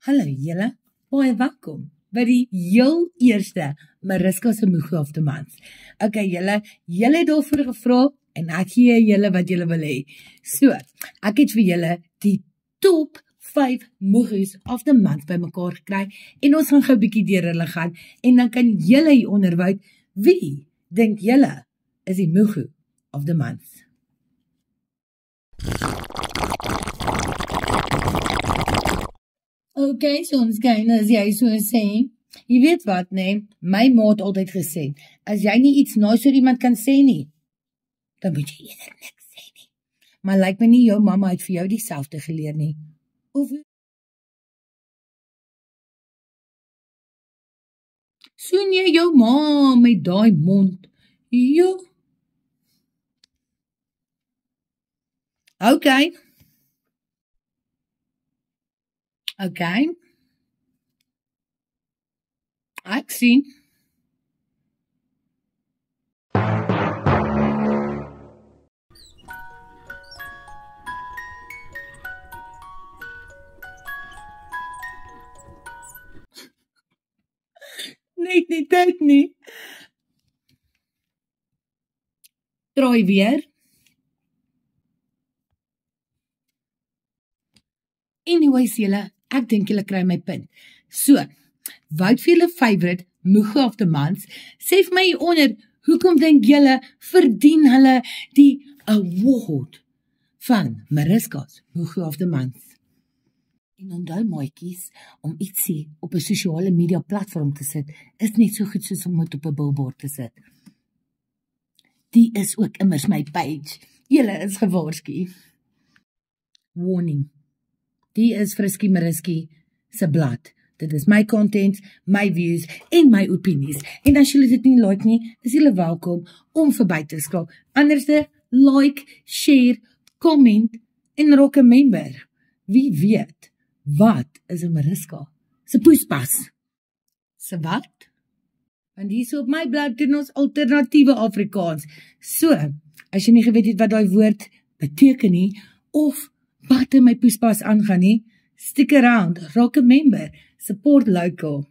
Hallo julle, baie welkom by die heel eerste Mariska se Moegie of the Month. Okay julle het daarvoor gevra en ek gee julle wat julle wil hê. So, ek het vir julle die top 5 Moegies of the Month bymekaar gekry en ons gaan gou 'n bietjie deur hulle gaan en dan kan julle hier onderhoud wie dink julle is die Moegie of the Month? Okay, so ons gaan as jy so sê. Jy weet wat, nee, my ma het altyd gesê, as jy nie iets nice oor iemand kan sê nie, dan moet jy eerder niks sê nie. Maar lyk my nie jou mamma het vir jou dieselfde geleer nie. Of soen jy jou ma met daai mond? Jo. Okay. Okay. Ek sien. Nee, dit nie. Draai weer. Anyways julle, ek dink julle kry my punt. So, wat vir julle favourite Moegie of the Month? Sê vir my hieronder, hoekom dink julle verdien hulle die award van Mariska's Moegie of the Month? En onthou maatjies, om ietsie op 'n sosiale media platform te sit, is net so goed soos om dit op 'n billboard te sit. Die is ook immers my page. Julle is gewaarsku. Warning. Die is Frisky Mariski se blad. Dit is my content, my views en my opinies. En as julle dit nie like nie, is julle welkom om verby te skakel. Anderste, like, share, comment en raak 'n member. Wie weet, wat is 'n Mariska se poespas? Se wat? Want hier op my blad doen ons alternatiewe Afrikaans. So, as jy nie geweet het wat daai woord beteken nie, of wat in my poespas aangaan nie, stick around, raak 'n member, support local.